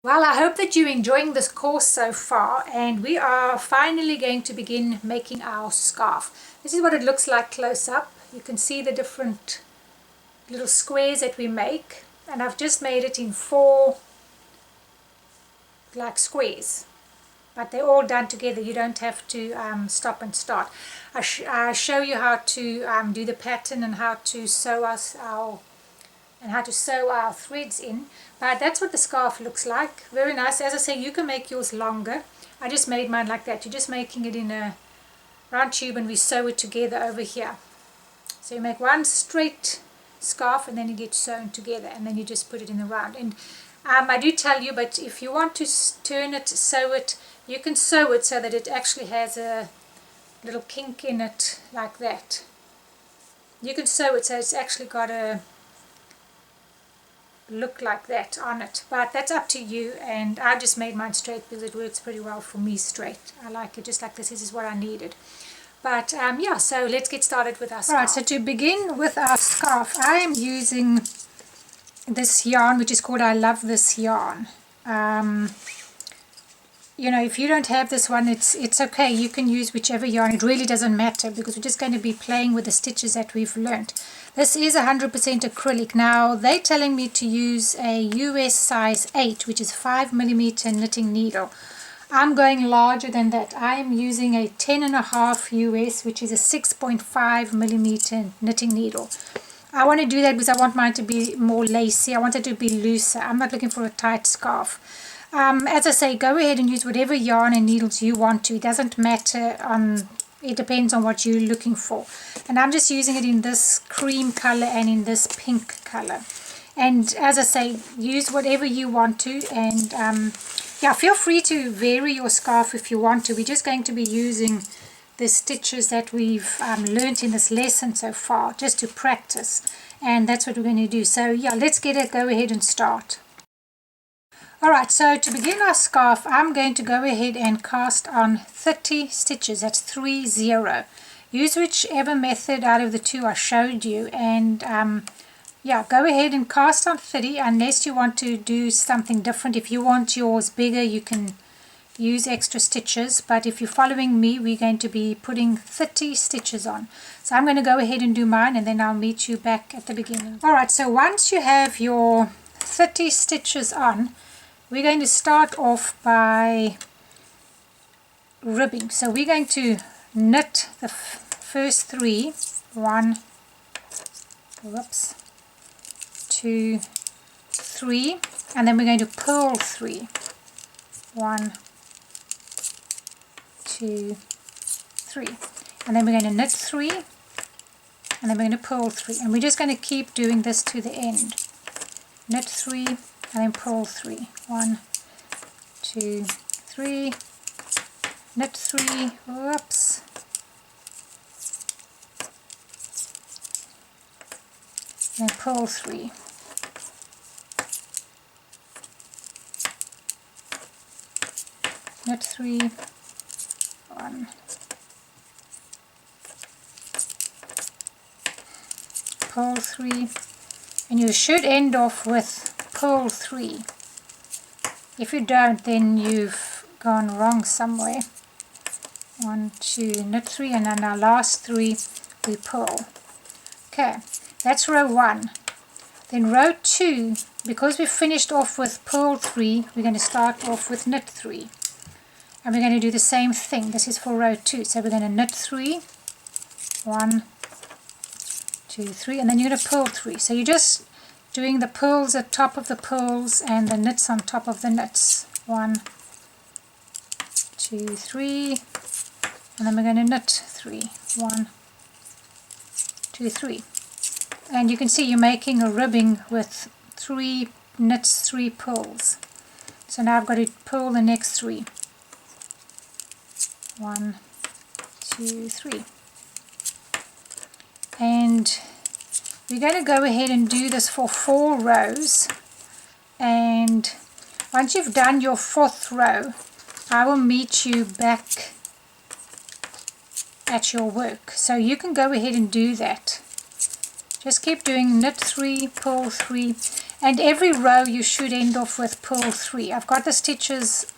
Well, I hope that you're enjoying this course so far, and we are finally going to begin making our scarf. This is what it looks like close up. You can see the different little squares that we make, and I've just made it in 4 like squares, but they're all done together. You don't have to stop and start. I show you how to do the pattern and how to sew our threads in, but that's what the scarf looks like. Very nice. As I say, you can make yours longer. I just made mine like that. You're just making it in a round tube and we sew it together over here. So you make one straight scarf and then it gets sewn together, and then you just put it in the round. And I do tell you, but if you want to turn it, sew it, you can sew it so that it actually has a little kink in it like that. You can sew it so it's actually got a look like that on it, but that's up to you. And I just made mine straight because it works pretty well for me straight. I like it just like this. This is what I needed. But yeah, so let's get started with our scarf. Alright, so to begin with our scarf, I am using this yarn which is called I Love This Yarn. You know, if you don't have this one, it's okay. You can use whichever yarn. It really doesn't matter because we're just going to be playing with the stitches that we've learnt. This is 100% acrylic. Now, they're telling me to use a US size 8, which is 5mm knitting needle. I'm going larger than that. I am using a 10.5 US, which is a 6.5mm knitting needle. I want to do that because I want mine to be more lacy. I want it to be looser. I'm not looking for a tight scarf. As I say, go ahead and use whatever yarn and needles you want to. It doesn't matter. It depends on what you're looking for. And I'm just using it in this cream color and in this pink color. And as I say, use whatever you want to. And yeah, feel free to vary your scarf if you want to. We're just going to be using the stitches that we've learned in this lesson so far, just to practice. And that's what we're going to do. So yeah, let's go ahead and start. Alright, so to begin our scarf, I'm going to go ahead and cast on 30 stitches. That's 30. Use whichever method out of the two I showed you, and yeah, go ahead and cast on 30 unless you want to do something different. If you want yours bigger, you can use extra stitches, but if you're following me, we're going to be putting 30 stitches on. So I'm going to go ahead and do mine, and then I'll meet you back at the beginning. Alright, so once you have your 30 stitches on, we're going to start off by ribbing. So we're going to knit the first 3, 1, 2, 3, and then we're going to purl 3, 1, 2, 3, and then we're going to knit 3, and then we're going to purl 3, and we're just going to keep doing this to the end. Knit 3 and then purl 3, 1, 2, 3, knit 3, whoops, and purl 3, knit 3, 1, purl 3, and you should end off with purl 3. If you don't, then you've gone wrong somewhere. 1, 2, knit 3, and then our last 3 we purl. Okay, that's row 1. Then row 2, because we finished off with purl 3, we're going to start off with knit 3. And we're going to do the same thing. This is for row 2. So we're going to knit 3, 1, 2, 3, and then you're going to purl 3. So you're just doing the purls at top of the purls and the knits on top of the knits. 1, 2, 3, and then we're going to knit 3. 1, 2, 3. And you can see you're making a ribbing with 3 knits, 3 purls. So now I've got to purl the next 3. 1, 2, 3. And we're going to go ahead and do this for 4 rows, and once you've done your 4th row, I will meet you back at your work. So you can go ahead and do that. Just keep doing knit 3, purl 3, And every row you should end off with purl 3. I've got the stitches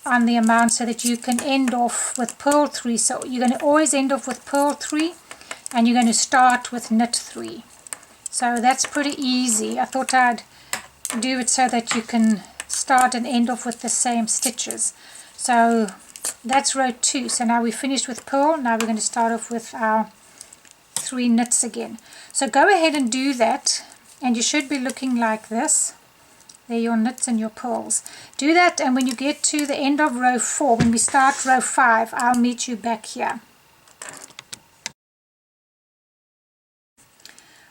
on the amount so that you can end off with purl 3. So you're going to always end off with purl 3 and you're going to start with knit 3. So that's pretty easy. I thought I'd do it so that you can start and end off with the same stitches. So that's row 2. So now we're finished with purl. Now we're going to start off with our 3 knits again. So go ahead and do that, and you should be looking like this. They're your knits and your purls. Do that, and when you get to the end of row 4, when we start row 5, I'll meet you back here.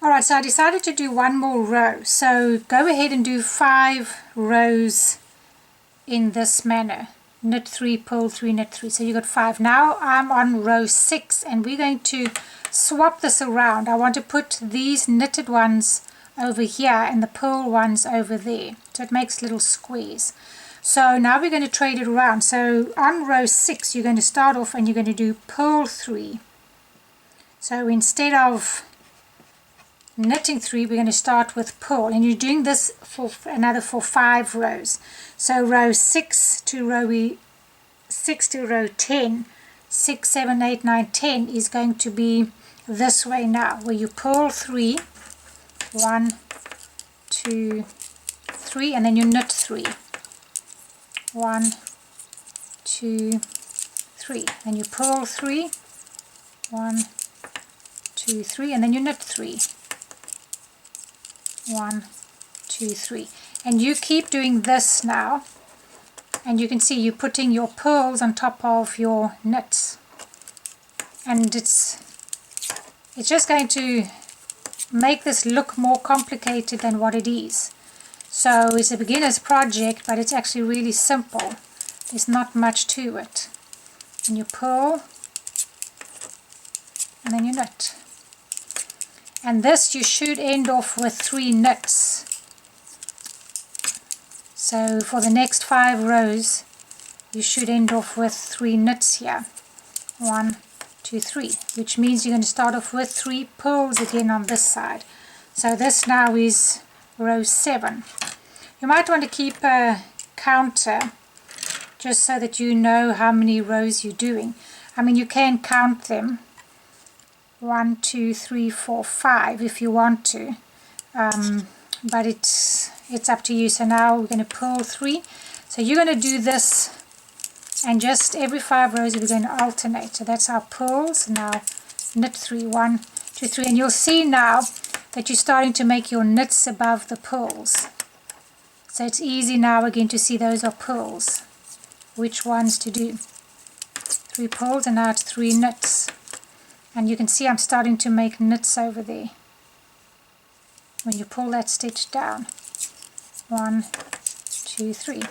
Alright, so I decided to do one more row. So go ahead and do 5 rows in this manner. Knit 3, purl 3, knit 3. So you got 5. Now I'm on row 6, and we're going to swap this around. I want to put these knitted ones over here and the purl ones over there. So it makes little squares. So now we're going to trade it around. So on row 6, you're going to start off and you're going to do purl 3. So instead of knitting 3, we're going to start with purl, and you're doing this for 5 rows. So row 6 to row 10, 6, 7, 8, 9, 10 is going to be this way now, where you purl 3, 1, 2, 3, and then you knit 3, 1, 2, 3, and you purl 3, 1, 2, 3, and then you knit 3, 1, 2, 3, and you keep doing this now, and you can see you're putting your purls on top of your knits, and it's just going to make this look more complicated than what it is. So it's a beginner's project, but it's actually really simple. There's not much to it. And you purl, and then you knit. And this you should end off with 3 knits. So for the next 5 rows you should end off with 3 knits here. 1, 2, 3, which means you're going to start off with 3 purls again on this side. So this now is row 7. You might want to keep a counter just so that you know how many rows you're doing. I mean, you can count them 1, 2, 3, 4, 5 if you want to, but it's up to you. So now we're going to purl 3. So you're going to do this, and just every 5 rows we're going to alternate. So that's our purls. Now knit 3, 1, 2, 3, and you'll see now that you're starting to make your knits above the purls. So it's easy now again to see those are purls, which ones to do. 3 purls, and now it's 3 knits. And you can see I'm starting to make knits over there. When you pull that stitch down, 1, 2, 3.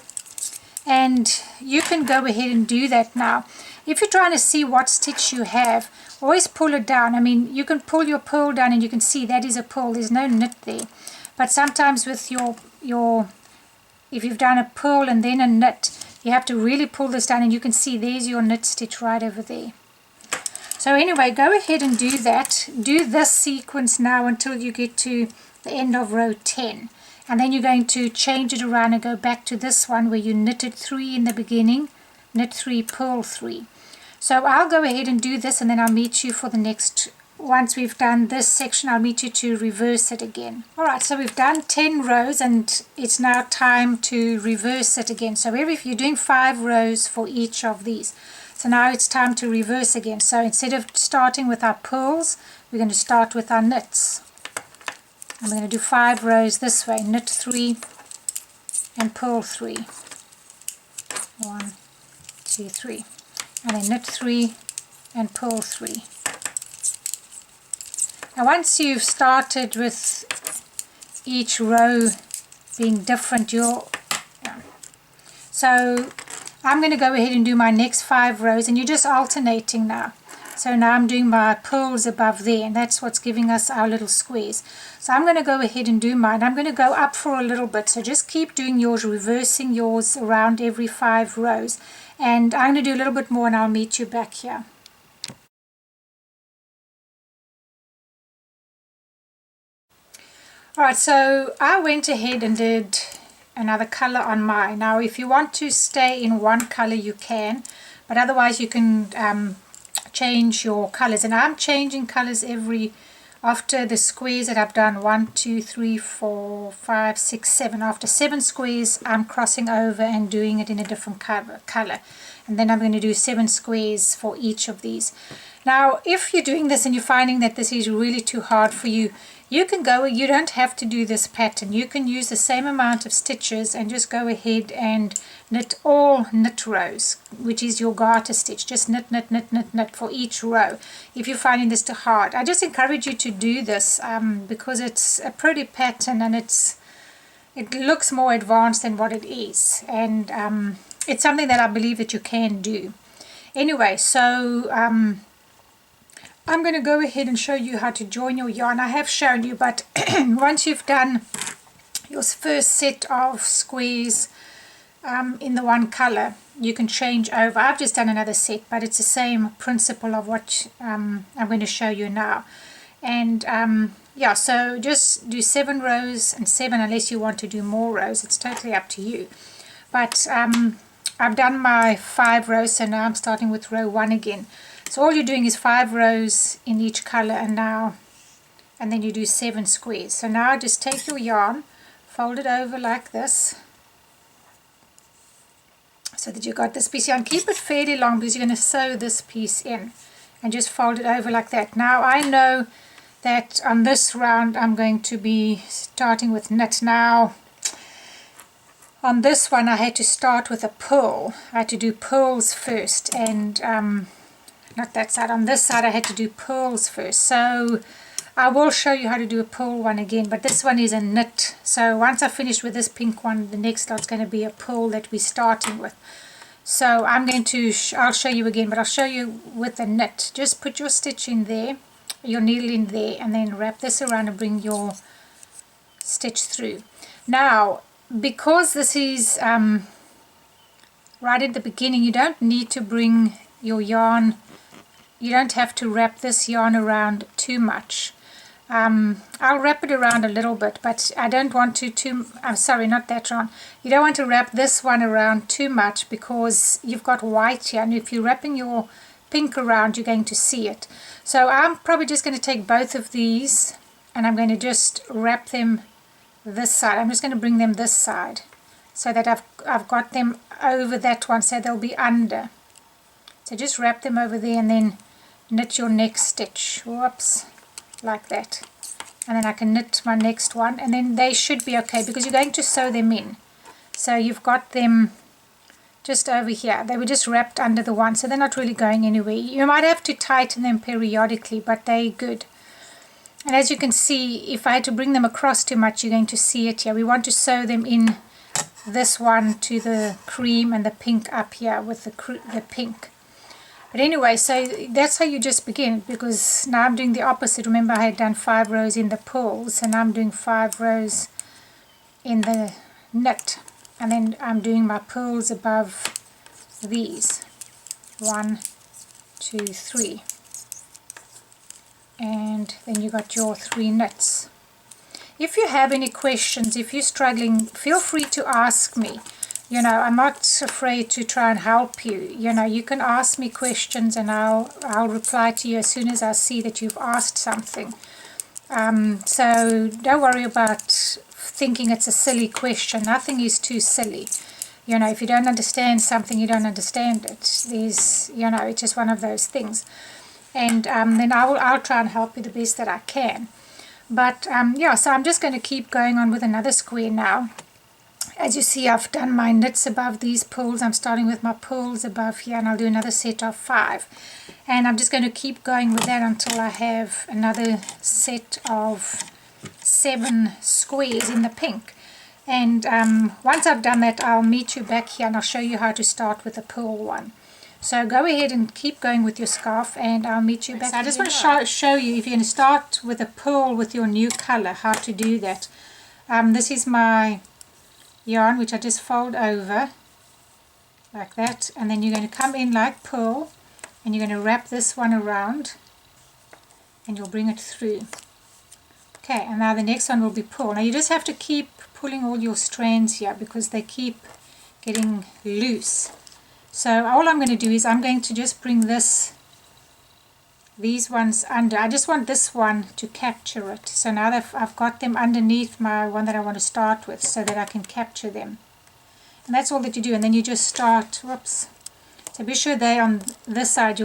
And you can go ahead and do that now. If you're trying to see what stitch you have, always pull it down. I mean, you can pull your purl down and you can see that is a purl. There's no knit there. But sometimes with your if you've done a purl and then a knit, you have to really pull this down, and you can see there's your knit stitch right over there. So anyway, go ahead and do that. Do this sequence now until you get to the end of row 10. And then you're going to change it around and go back to this one where you knitted 3 in the beginning, knit 3, purl 3. So I'll go ahead and do this, and then I'll meet you for the next, once we've done this section, I'll meet you to reverse it again. Alright, so we've done 10 rows and it's now time to reverse it again. So if you're doing 5 rows for each of these. So now it's time to reverse again. So instead of starting with our purls, we're going to start with our knits. And we're going to do 5 rows this way. Knit 3 and purl 3. 1, 2, 3. And then knit 3 and purl 3. Now once you've started with each row being different, so I'm going to go ahead and do my next 5 rows, and you're just alternating now. So now I'm doing my purls above there, and that's what's giving us our little squares. So I'm going to go ahead and do mine. I'm going to go up for a little bit, so just keep doing yours, reversing yours around every 5 rows. And I'm going to do a little bit more, and I'll meet you back here. Alright, so I went ahead and did another color on mine. Now if you want to stay in one color you can, but otherwise you can change your colors, and I'm changing colors after the squares that I've done 1 2 3 4 5 6 7. After 7 squares I'm crossing over and doing it in a different color, and then I'm going to do 7 squares for each of these. Now if you're doing this and you're finding that this is really too hard for you, you can go, you don't have to do this pattern. You can use the same amount of stitches and just go ahead and knit all knit rows, which is your garter stitch. Just knit, knit, knit, knit, knit for each row. If you're finding this too hard, I just encourage you to do this because it's a pretty pattern and it looks more advanced than what it is, and it's something that I believe that you can do. Anyway, so I'm going to go ahead and show you how to join your yarn. I have shown you, but once you've done your first set of squares in the one color, you can change over. I've just done another set, but it's the same principle of what I'm going to show you now. And yeah, so just do 7 rows and 7 unless you want to do more rows. It's totally up to you. But I've done my 5 rows, so now I'm starting with row 1 again. So all you're doing is 5 rows in each color, and then you do 7 squares. So now just take your yarn, fold it over like this, so that you got this piece yarn. Keep it fairly long because you're going to sew this piece in, and just fold it over like that. Now I know that on this round I'm going to be starting with knit. Now on this one I had to start with a purl. I had to do purls first, and not that side. On this side I had to do purls first. So I will show you how to do a purl one again, but this one is a knit. So once I finish with this pink one, the next lot's going to be a purl that we're starting with. So I'm going to, I'll show you again, but I'll show you with the knit. Just put your stitch in there, your needle in there, and then wrap this around and bring your stitch through. Now, because this is right at the beginning, you don't need to bring your yarn, you don't have to wrap this yarn around too much. I'll wrap it around a little bit, but I don't want to I'm sorry, not that round. You don't want to wrap this one around too much because you've got white here, and if you're wrapping your pink around, you're going to see it. So I'm probably just going to take both of these and I'm going to just wrap them this side. I'm just going to bring them this side so that I've got them over that one, so they'll be under. So just wrap them over there and then knit your next stitch. Whoops, like that. And then I can knit my next one, and then they should be okay because you're going to sew them in. So you've got them just over here. They were just wrapped under the one, so they're not really going anywhere. You might have to tighten them periodically, but they're good. And as you can see, if I had to bring them across too much, you're going to see it here. We want to sew them in this one to the cream and the pink up here with the pink. But anyway, so that's how you just begin, because now I'm doing the opposite. Remember, I had done 5 rows in the purls, and I'm doing 5 rows in the knit, and then I'm doing my purls above these. 1 2 3, and then you got your 3 knits. If you have any questions, if you're struggling, feel free to ask me. You know, I'm not afraid to try and help you. You know, you can ask me questions and I'll reply to you as soon as I see that you've asked something. So don't worry about thinking it's a silly question. Nothing is too silly. You know, if you don't understand something, you don't understand it. There's, you know, it's just one of those things. And then I'll try and help you the best that I can. But yeah, so I'm just going to keep going on with another square now. As you see, I've done my knits above these purls. I'm starting with my purls above here, and I'll do another set of 5. And I'm just going to keep going with that until I have another set of 7 squares in the pink. And once I've done that, I'll meet you back here and I'll show you how to start with the purl one. So go ahead and keep going with your scarf, and I'll meet you back. So I just want to show you, if you're going to start with a purl with your new color, how to do that. This is my yarn, which I just fold over like that, and then you're going to come in like purl, and you're going to wrap this one around, and you'll bring it through. Okay, and now the next one will be pull. Now you just have to keep pulling all your strands here because they keep getting loose. So all I'm going to do is I'm going to just bring these ones under. I just want this one to capture it. So now that I've got them underneath my one that I want to start with so that I can capture them. And that's all that you do. And then you just start, whoops. So be sure they're on this side.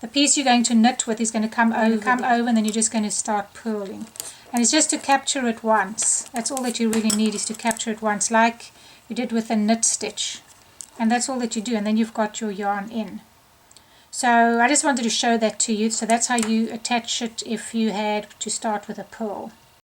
The piece you're going to knit with is going to come over, and then you're just going to start purling. And it's just to capture it once. That's all that you really need, is to capture it once, like you did with a knit stitch. And that's all that you do, and then you've got your yarn in. So I just wanted to show that to you. So that's how you attach it if you had to start with a purl.